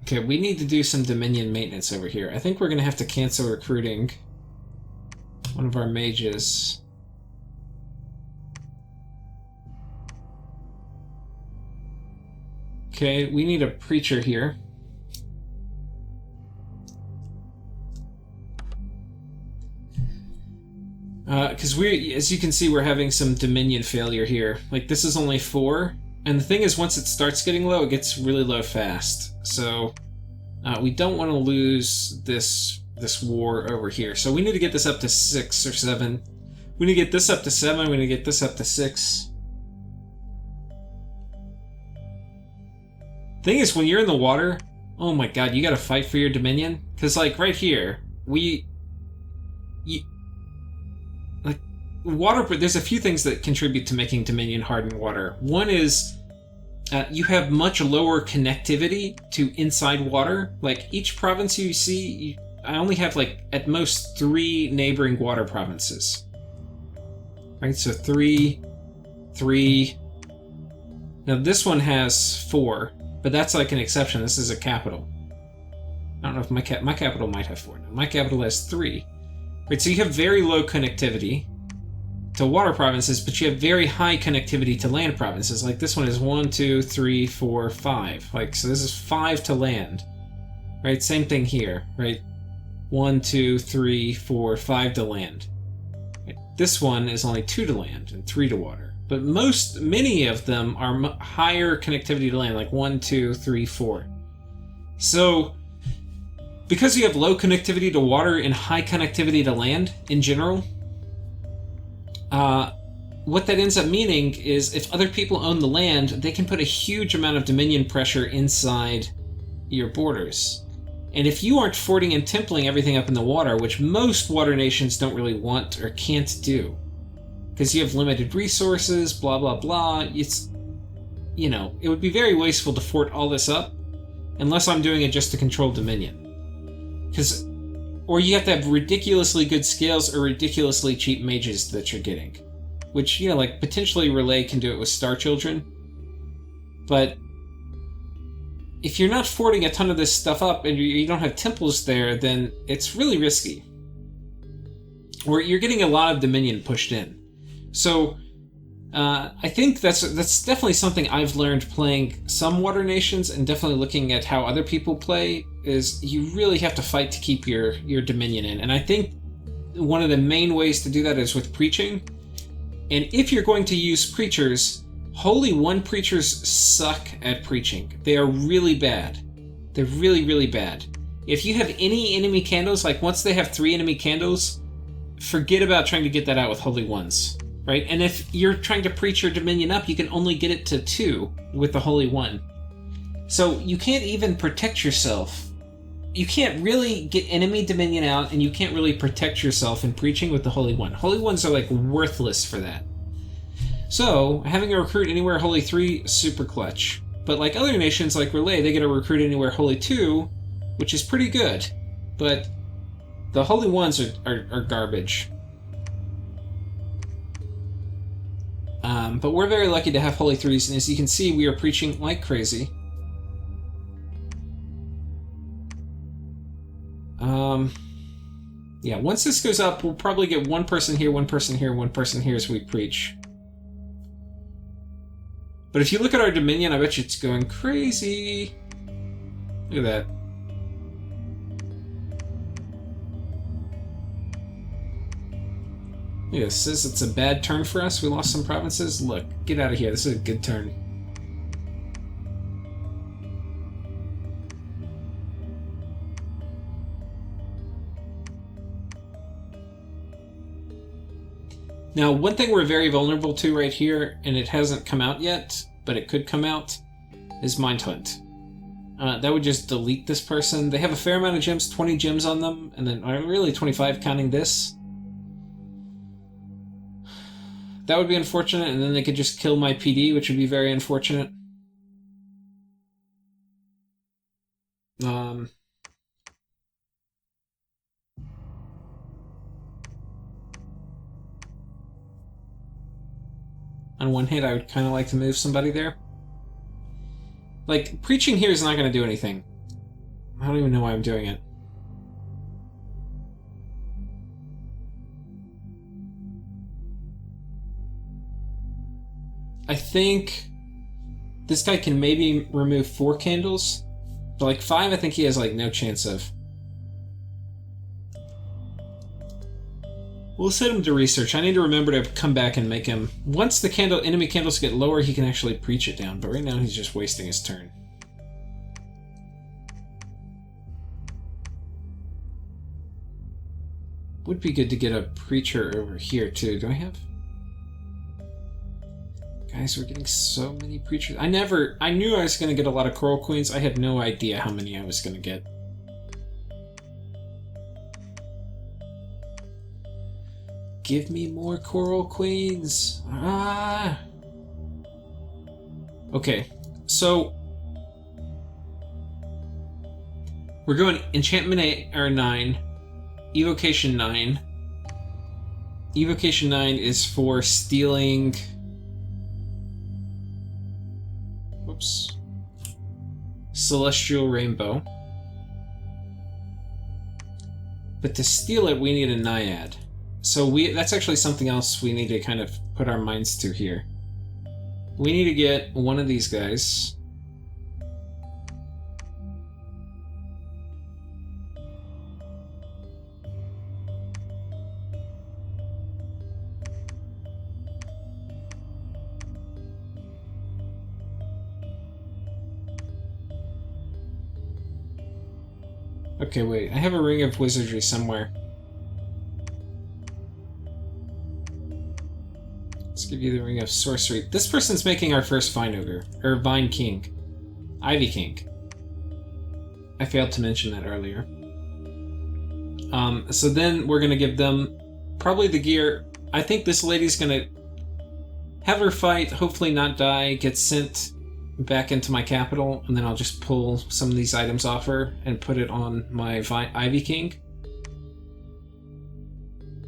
Okay, we need to do some Dominion maintenance over here. I think we're going to have to cancel recruiting one of our mages. Okay, we need a preacher here. Because as you can see, we're having some Dominion failure here. Like, this is only 4, and the thing is, once it starts getting low, it gets really low fast. So, we don't want to lose this war over here. So we need to get this up to 6 or 7. We need to get this up to 7, we need to get this up to 6. Thing is, when you're in the water, oh my god, you gotta fight for your Dominion. Because, like, right here, water, there's a few things that contribute to making Dominion hard in water. One is you have much lower connectivity to inside water. Like, each province you see, I only have like at most 3 neighboring water provinces. Right, so 3. Now this one has 4, but that's like an exception. This is a capital. I don't know if my capital might have 4. No, my capital has 3. Right, so you have very low connectivity to water provinces, but you have very high connectivity to land provinces. Like this one is 1, 2, 3, 4, 5. Like, so this is 5 to land. Right, same thing here, right? 1, 2, 3, 4, 5 to land. Right? This one is only 2 to land and 3 to water. But many of them are higher connectivity to land, like 1, 2, 3, 4. So, because you have low connectivity to water and high connectivity to land in general, what that ends up meaning is if other people own the land, they can put a huge amount of Dominion pressure inside your borders. And if you aren't forting and templing everything up in the water, which most water nations don't really want or can't do, because you have limited resources, blah, blah, blah, it's, you know, it would be very wasteful to fort all this up, unless I'm doing it just to control Dominion. Because, or you have to have ridiculously good scales or ridiculously cheap mages that you're getting. Which, you know, like, potentially Relay can do it with Star Children. But if you're not forting a ton of this stuff up and you don't have temples there, then it's really risky. Or you're getting a lot of Dominion pushed in. So I think that's definitely something I've learned playing some Water Nations, and definitely looking at how other people play, is you really have to fight to keep your Dominion in. And I think one of the main ways to do that is with preaching. And if you're going to use preachers, Holy One preachers suck at preaching. They are really bad. They're really, really bad. If you have any enemy candles, like once they have 3 enemy candles, forget about trying to get that out with Holy Ones, right? And if you're trying to preach your Dominion up, you can only get it to 2 with the Holy One. So you can't even protect yourself. You can't really get enemy Dominion out, and you can't really protect yourself in preaching with the Holy One. Holy Ones are like worthless for that. So having a recruit anywhere Holy 3, super clutch. But like other nations like Relay, they get a recruit anywhere Holy 2, which is pretty good. But the Holy Ones are garbage. But we're very lucky to have Holy 3s, and as you can see, we are preaching like crazy. Yeah, once this goes up, we'll probably get 1 person here, 1 person here, 1 person here as we preach. But if you look at our Dominion, I bet you it's going crazy. Look at that. Yeah, it says it's a bad turn for us. We lost some provinces. Look, get out of here. This is a good turn. Now, one thing we're very vulnerable to right here, and it hasn't come out yet, but it could come out, is Mind Hunt. That would just delete this person. They have a fair amount of gems, 20 gems on them, and then really 25 counting this. That would be unfortunate, and then they could just kill my PD, which would be very unfortunate. On one hand, I would kind of like to move somebody there. Like, preaching here is not going to do anything. I don't even know why I'm doing it. I think this guy can maybe remove 4 candles. But like 5, I think he has like no chance of. We'll set him to research. I need to remember to come back and make him... Once the enemy candles get lower, he can actually preach it down. But right now, he's just wasting his turn. Would be good to get a preacher over here, too. Do I have... Guys, we're getting so many preachers. I knew I was going to get a lot of Coral Queens. I had no idea how many I was going to get. Give me more Coral Queens. Ah. Okay, so we're going Enchantment 8 or 9, Evocation 9. Evocation 9 is for stealing. Whoops. Celestial Rainbow. But to steal it, we need a Naiad. So that's actually something else we need to kind of put our minds to here. We need to get one of these guys. Okay, wait. I have a Ring of Wizardry somewhere. Let's give you the Ring of Sorcery. This person's making our first Vine Ogre. Or Vine King. Ivy King. I failed to mention that earlier. So then we're going to give them probably the gear. I think this lady's going to have her fight, hopefully not die, get sent back into my capital, and then I'll just pull some of these items off her and put it on my Ivy King.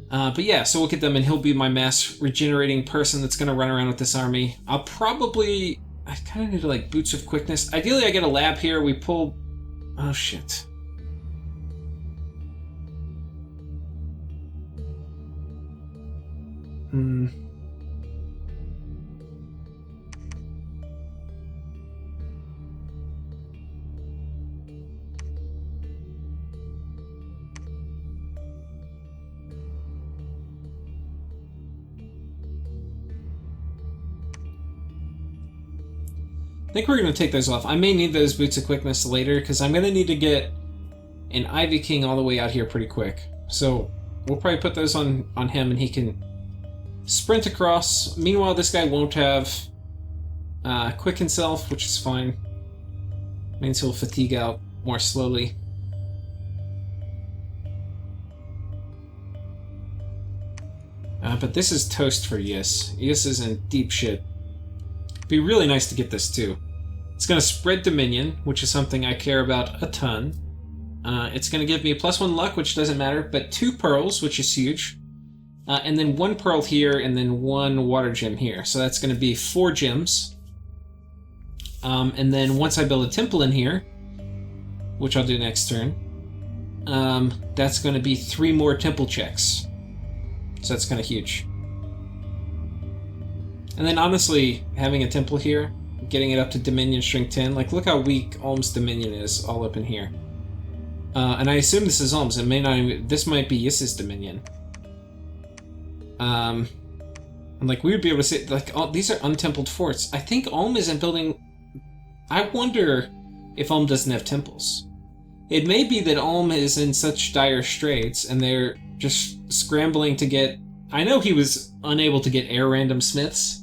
But yeah, so we'll get them, and he'll be my mass regenerating person that's going to run around with this army. I'll probably I kind of need to, like, Boots of Quickness. Ideally, I get a lab here. We pull... Oh, shit. I think we're going to take those off. I may need those Boots of Quickness later, because I'm going to need to get an Ivy King all the way out here pretty quick. So we'll probably put those on him, and he can sprint across. Meanwhile, this guy won't have Quicken Self, which is fine. Means he'll fatigue out more slowly. But this is toast for Yis. Yis is in deep shit. Be really nice to get this too. It's going to spread Dominion, which is something I care about a ton. It's going to give me a +1 luck, which doesn't matter, but 2 pearls, which is huge. And then 1 pearl here, and then 1 water gem here. So that's going to be 4 gems. And then once I build a temple in here, which I'll do next turn, that's going to be 3 more temple checks. So that's kind of huge. And then honestly, having a temple here, getting it up to Dominion Strength 10, like look how weak Ulm's Dominion is all up in here. And I assume this is Ulm's. It may not even, this might be Yis's Dominion. And like we would be able to say, like, oh, these are untempled forts. I think Ulm isn't building. I wonder if Ulm doesn't have temples. It may be that Ulm is in such dire straits and they're just scrambling to get. I know he was unable to get air random smiths.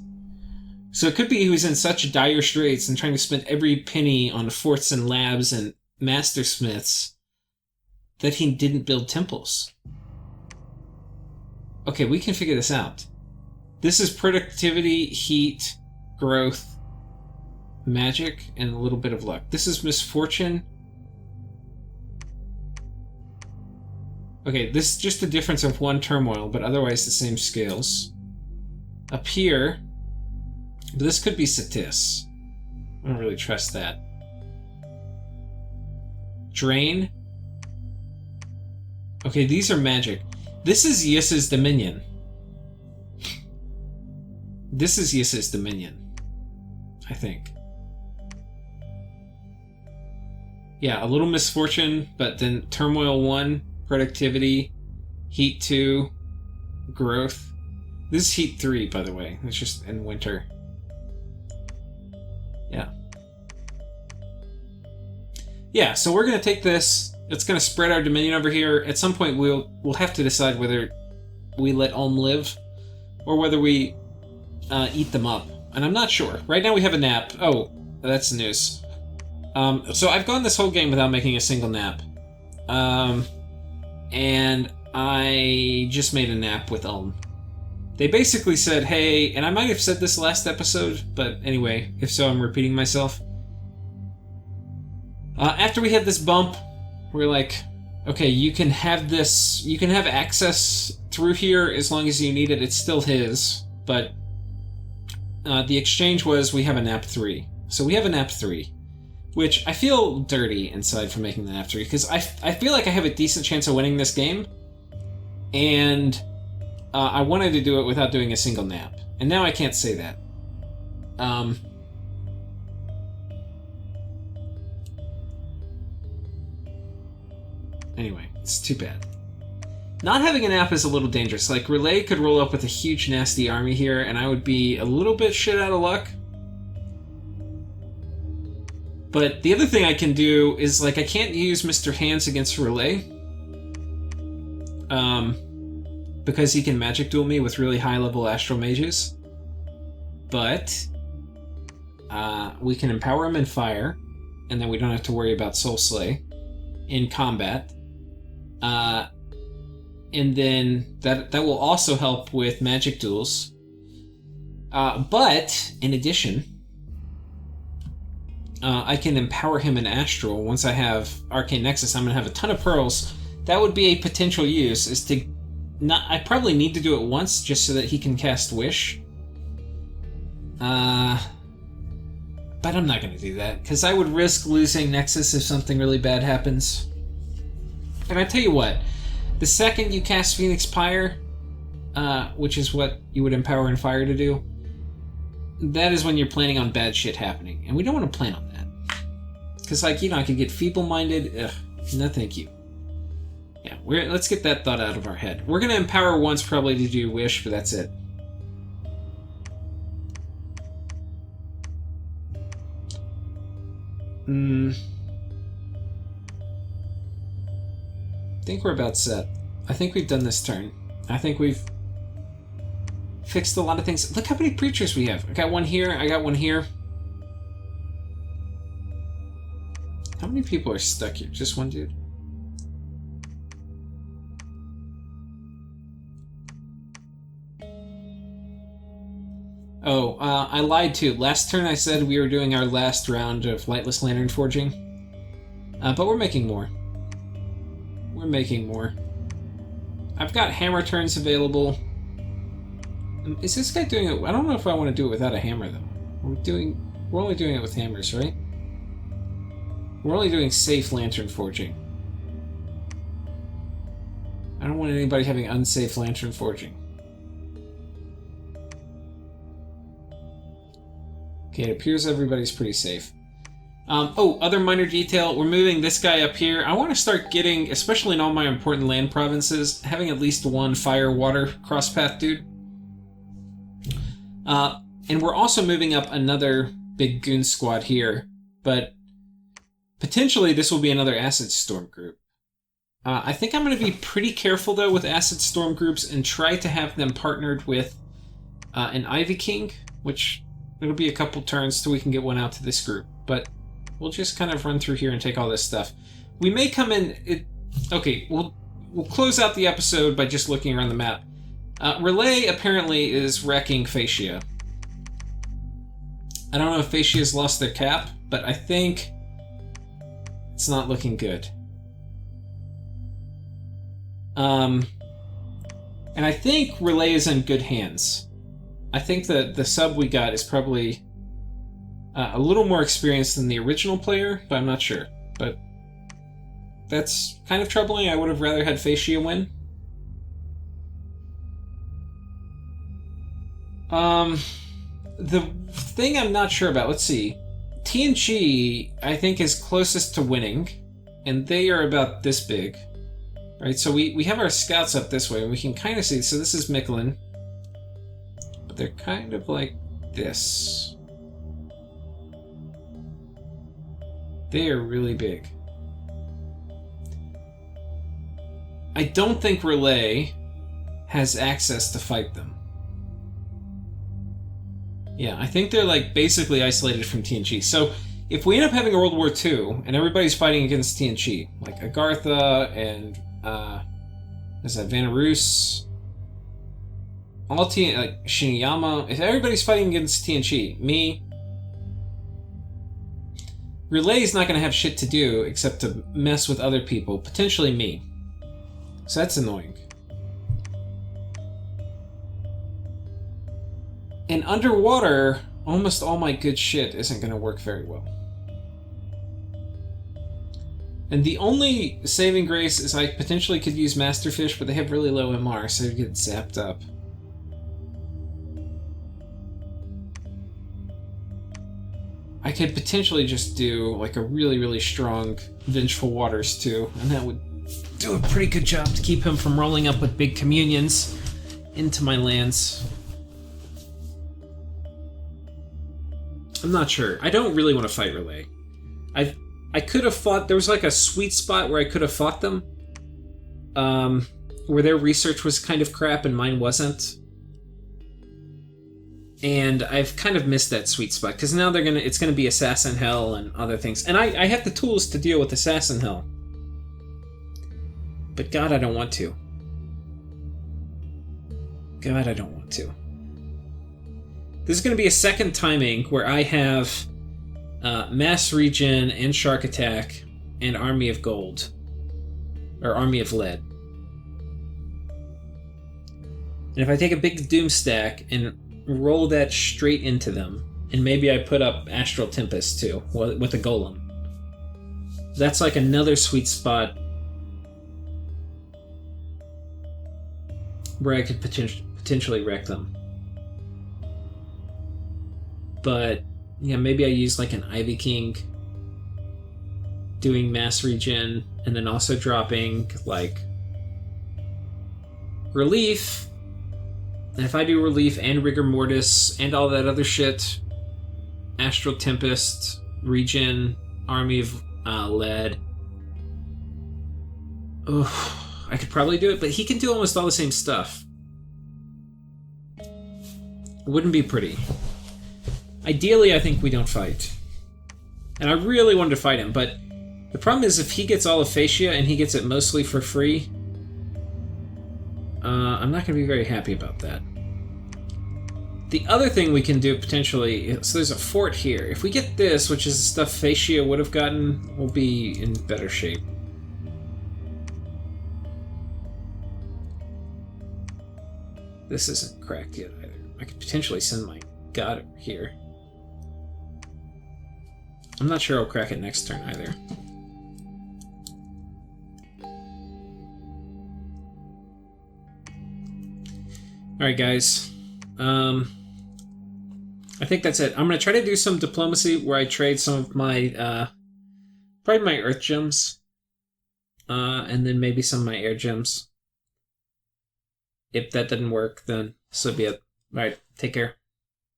So it could be he was in such dire straits and trying to spend every penny on forts and labs and master smiths that he didn't build temples. Okay, we can figure this out. This is productivity, heat, growth, magic, and a little bit of luck. This is misfortune. Okay, this is just the difference of 1 turmoil, but otherwise the same scales. Up here, this could be Satis. I don't really trust that. Drain. Okay, these are magic. This is Yis's Dominion. This is Yis's Dominion, I think. Yeah, a little misfortune, but then turmoil 1, productivity, heat 2, growth. This is heat 3, by the way. It's just in winter. Yeah. Yeah, so we're going to take this. It's going to spread our Dominion over here. At some point, we'll have to decide whether we let Ulm live or whether we eat them up. And I'm not sure. Right now we have a nap. Oh, that's the news. So I've gone this whole game without making a single nap. And I just made a nap with Ulm. They basically said, hey, and I might have said this last episode, but anyway, if so, I'm repeating myself. After we had this bump, we're like, okay, you can have this, you can have access through here as long as you need it. It's still his, but the exchange was we have a nap 3. So we have a nap 3, which I feel dirty inside for making the nap 3, because I feel like I have a decent chance of winning this game, and I wanted to do it without doing a single nap. And now I can't say that. Anyway, it's too bad. Not having a nap is a little dangerous. Like, Relay could roll up with a huge nasty army here, and I would be a little bit shit out of luck. But the other thing I can do is, like, I can't use Mr. Hands against Relay. Because he can magic duel me with really high level astral mages. But we can empower him in fire, and then we don't have to worry about Soul Slay in combat. And then that will also help with magic duels. But in addition, I can empower him in astral. Once I have Arcane Nexus, I'm going to have a ton of pearls. That would be a potential use, is to not. I probably need to do it once just so that he can cast Wish. But I'm not going to do that, because I would risk losing Nexus if something really bad happens. And I tell you what, the second you cast Phoenix Pyre, which is what you would empower in Fire to do, that is when you're planning on bad shit happening. And we don't want to plan on that. Because, like, you know, I could get feeble-minded. Ugh, no thank you. Yeah, let's get that thought out of our head. We're going to empower once probably to do Wish, but that's it. I think we're about set. I think we've done this turn. I think we've fixed a lot of things. Look how many preachers we have. I got one here. I got one here. How many people are stuck here? Just one dude? Oh, I lied too. Last turn I said we were doing our last round of Lightless Lantern Forging. But we're making more. We're making more. I've got hammer turns available. Is this guy doing it? I don't know if I want to do it without a hammer, though. We're only doing it with hammers, right? We're only doing safe lantern forging. I don't want anybody having unsafe lantern forging. Okay, it appears everybody's pretty safe. Other minor detail, we're moving this guy up here. I want to start getting, especially in all my important land provinces, having at least one fire-water crosspath dude. And we're also moving up another big goon squad here, but potentially this will be another Acid Storm group. I think I'm going to be pretty careful, though, with Acid Storm groups and try to have them partnered with an Ivy King, which it'll be a couple turns till we can get one out to this group, but we'll just kind of run through here and take all this stuff. We may come in... Okay, we'll close out the episode by just looking around the map. Relay apparently is wrecking Fascia. I don't know if Fascia's lost their cap, but I think it's not looking good. And I think Relay is in good hands. I think that the sub we got is probably a little more experienced than the original player, but I'm not sure. But that's kind of troubling. I would have rather had Fascia win. The thing I'm not sure about, let's see. TNG, I think, is closest to winning, and they are about this big. Right, so we have our scouts up this way, and we can kind of see, so this is Michelin. But they're kind of like this. They are really big. I don't think Relay has access to fight them. Yeah, I think they're like basically isolated from TNG. So if we end up having a World War II and everybody's fighting against TNG, like Agartha and is that Vanarus, all like Shiniyama, if everybody's fighting against TNG, me, Relay's not going to have shit to do except to mess with other people, potentially me. So that's annoying. And underwater, almost all my good shit isn't going to work very well. And the only saving grace is I potentially could use Masterfish, but they have really low MR, so they get zapped up. I could potentially just do like a really, really strong Vengeful Waters too, and that would do a pretty good job to keep him from rolling up with big communions into my lands. I'm not sure. I don't really want to fight Relay. I could have fought... There was like a sweet spot where I could have fought them. Where their research was kind of crap and mine wasn't. And I've kind of missed that sweet spot. Because now it's gonna be Assassin Hell and other things. And I have the tools to deal with Assassin Hell. But God, I don't want to. God, I don't want to. This is going to be a second timing where I have Mass Regen and Shark Attack and Army of Gold. Or Army of Lead. And if I take a big Doom stack and roll that straight into them, And maybe I put up Astral Tempest too, with the Golem. That's like another sweet spot where I could potentially wreck them. But, yeah, maybe I use like an Ivy King doing mass regen and then also dropping like Relief. And if I do Relief and Rigor Mortis and all that other shit, Astral Tempest, Regen, Army of Lead. Oh, I could probably do it, but he can do almost all the same stuff. It wouldn't be pretty. Ideally, I think we don't fight. And I really wanted to fight him, but the problem is if he gets all of Fascia and he gets it mostly for free, I'm not going to be very happy about that. The other thing we can do potentially, so there's a fort here. If we get this, which is the stuff Fascia would have gotten, we'll be in better shape. This isn't cracked yet either. I could potentially send my god over here. I'm not sure I'll crack it next turn either. Alright guys, I think that's it. I'm going to try to do some diplomacy where I trade some of my, probably my Earth Gems, and then maybe some of my Air Gems. If that didn't work, then so be it. Alright, take care.